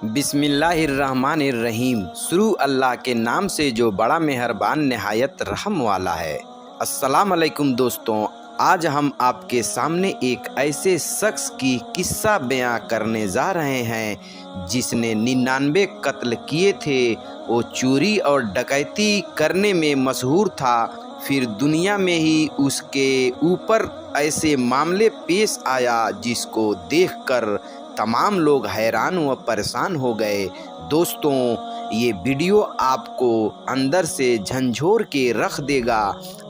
बिस्मिल्लाहिर्रहमानिर्रहीम। शुरू अल्लाह के नाम से जो बड़ा मेहरबान नहायत रहम वाला है। अस्सलाम अलैकुम दोस्तों, आज हम आपके सामने एक ऐसे शख्स की किस्सा बयां करने जा रहे हैं जिसने 99 कत्ल किए थे। वो चोरी और डकैती करने में मशहूर था। फिर दुनिया में ही उसके ऊपर ऐसे मामले पेश आया जिसको देखकर तमाम लोग हैरान व परेशान हो गए। दोस्तों, ये वीडियो आपको अंदर से झंझोर के रख देगा।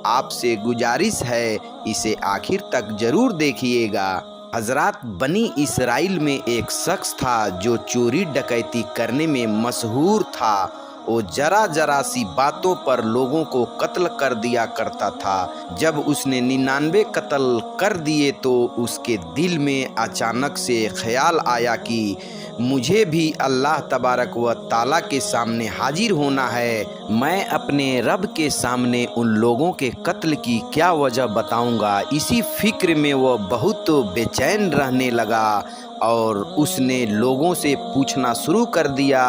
आपसे गुजारिश है इसे आखिर तक जरूर देखिएगा। हजरात, बनी इसराइल में एक शख्स था जो चोरी डकैती करने में मशहूर था। वो जरा सी बातों पर लोगों को कत्ल कर दिया करता था। जब उसने 99 कत्ल कर दिए तो उसके दिल में अचानक से ख्याल आया कि मुझे भी अल्लाह तबारक व ताला के सामने हाजिर होना है। मैं अपने रब के सामने उन लोगों के कत्ल की क्या वजह बताऊंगा। इसी फिक्र में वह बहुत बेचैन रहने लगा और उसने लोगों से पूछना शुरू कर दिया,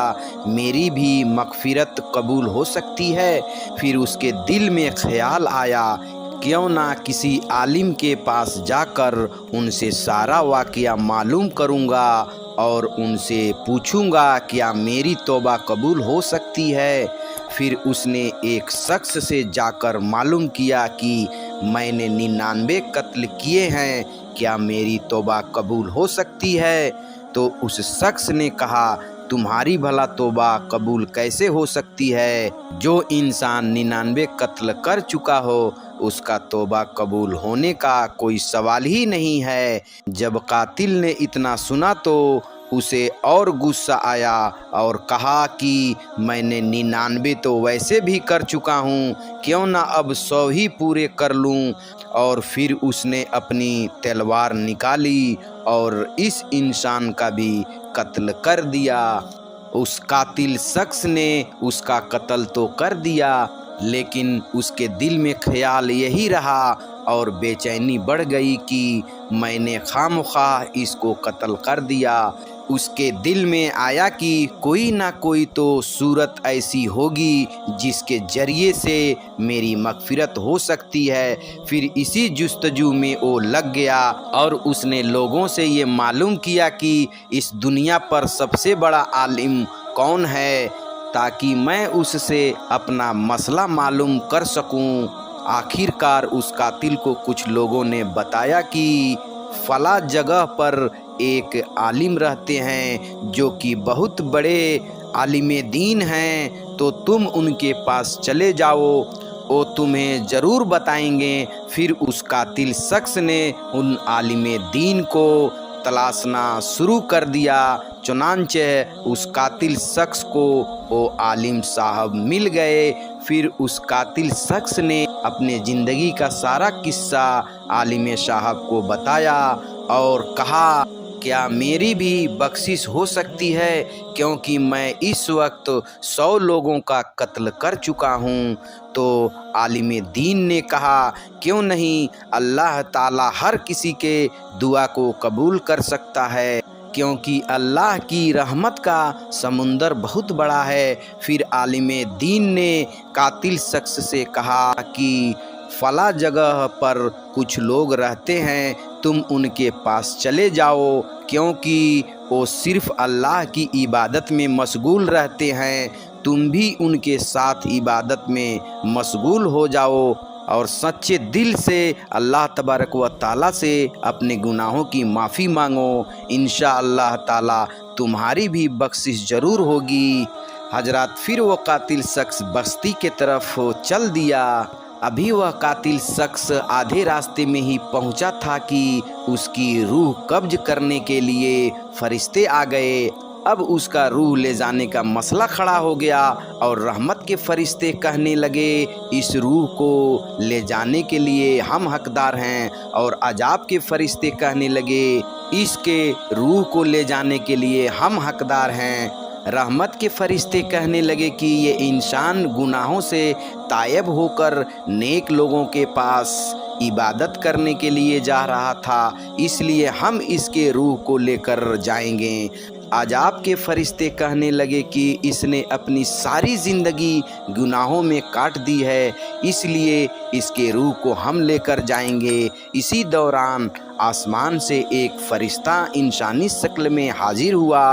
मेरी भी मगफिरत कबूल हो सकती है। फिर उसके दिल में ख्याल आया, क्यों ना किसी आलिम के पास जाकर उनसे सारा वाक़या मालूम करूँगा और उनसे पूछूंगा क्या मेरी तौबा कबूल हो सकती है। फिर उसने एक शख्स से जाकर मालूम किया कि मैंने 99 कत्ल किए हैं, क्या मेरी तौबा कबूल हो सकती है। तो उस शख्स ने कहा, तुम्हारी भला तौबा कबूल कैसे हो सकती है। जो इंसान 99 कत्ल कर चुका हो उसका तौबा कबूल होने का कोई सवाल ही नहीं है। जब कातिल ने इतना सुना तो उसे और गुस्सा आया और कहा कि मैंने 99 तो वैसे भी कर चुका हूँ, क्यों ना अब 100 ही पूरे कर लूँ। और फिर उसने अपनी तलवार निकाली और इस इंसान का भी कत्ल कर दिया। उस कातिल शख्स ने उसका कत्ल तो कर दिया, लेकिन उसके दिल में ख्याल यही रहा और बेचैनी बढ़ गई कि मैंने खामख्वाह इसको कत्ल कर दिया। उसके दिल में आया कि कोई ना कोई तो सूरत ऐसी होगी जिसके जरिए से मेरी मगफिरत हो सकती है। फिर इसी जुस्तजू में वो लग गया और उसने लोगों से ये मालूम किया कि इस दुनिया पर सबसे बड़ा आलिम कौन है, ताकि मैं उससे अपना मसला मालूम कर सकूं। आखिरकार उस कातिल को कुछ लोगों ने बताया कि फला जगह पर एक आलिम रहते हैं जो कि बहुत बड़े आलिम दीन हैं, तो तुम उनके पास चले जाओ, वो तुम्हें ज़रूर बताएंगे। फिर उस कातिल शख्स ने उन आलिम दीन को तलाशना शुरू कर दिया। चुनांचे उस कातिल शख्स को वो आलिम साहब मिल गए। फिर उस कातिल शख्स ने अपने ज़िंदगी का सारा किस्सा आलिम साहब को बताया और कहा, क्या मेरी भी बख्शिश हो सकती है, क्योंकि मैं इस वक्त 100 लोगों का कत्ल कर चुका हूँ। तो आलिम दीन ने कहा, क्यों नहीं, अल्लाह ताला हर किसी के दुआ को कबूल कर सकता है, क्योंकि अल्लाह की रहमत का समुंदर बहुत बड़ा है। फिर आलिम दीन ने कातिल शख्स से कहा कि फला जगह पर कुछ लोग रहते हैं, तुम उनके पास चले जाओ, क्योंकि वो सिर्फ़ अल्लाह की इबादत में मशगूल रहते हैं। तुम भी उनके साथ इबादत में मशगूल हो जाओ और सच्चे दिल से अल्लाह तबारक व ताला से अपने गुनाहों की माफ़ी मांगो। इंशाअल्लाह ताला तुम्हारी भी बख्शिश ज़रूर होगी। हजरात, फिर वो कातिल शख्स बस्ती के तरफ चल दिया। अभी वह कातिल शख्स आधे रास्ते में ही पहुंचा था कि उसकी रूह कब्ज करने के लिए फरिश्ते आ गए। अब उसका रूह ले जाने का मसला खड़ा हो गया और रहमत के फरिश्ते कहने लगे, इस रूह को ले जाने के लिए हम हकदार हैं। और अजाब के फरिश्ते कहने लगे, इसके रूह को ले जाने के लिए हम हकदार हैं। रहमत के फरिश्ते कहने लगे कि ये इंसान गुनाहों से तायब होकर नेक लोगों के पास इबादत करने के लिए जा रहा था, इसलिए हम इसके रूह को लेकर जाएंगे। अजाब के फरिश्ते कहने लगे कि इसने अपनी सारी ज़िंदगी गुनाहों में काट दी है, इसलिए इसके रूह को हम लेकर जाएंगे। इसी दौरान आसमान से एक फरिश्ता इंसानी शक्ल में हाजिर हुआ।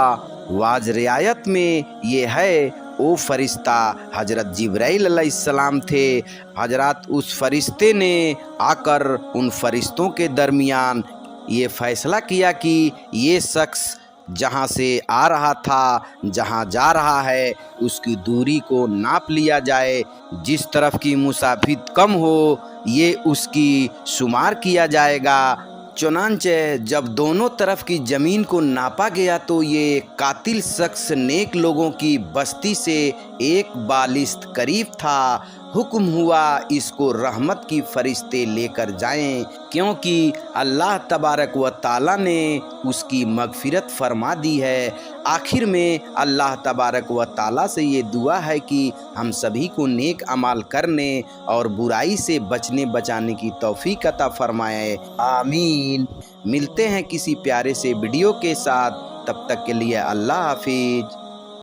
वाज रियायत में ये है वो फरिश्ता हजरत जिब्राइल अलैहिस्सलाम थे। हजरत उस फरिश्ते ने आकर उन फरिश्तों के दरमियान ये फैसला किया कि ये शख्स जहाँ से आ रहा था, जहाँ जा रहा है, उसकी दूरी को नाप लिया जाए। जिस तरफ की मुसाफिर कम हो ये उसकी शुमार किया जाएगा। चुनांचे जब दोनों तरफ की ज़मीन को नापा गया तो ये कातिल शख्स नेक लोगों की बस्ती से एक बालिस्त करीब था। हुक्म हुआ इसको रहमत की फरिश्ते लेकर जाएं, क्योंकि अल्लाह तबारक व ताला ने उसकी मगफिरत फरमा दी है। आखिर में अल्लाह तबारक व ताला से ये दुआ है कि हम सभी को नेक अमाल करने और बुराई से बचने बचाने की तौफीक अता फरमाए, आमीन। मिलते हैं किसी प्यारे से वीडियो के साथ, तब तक के लिए अल्लाह हाफिज।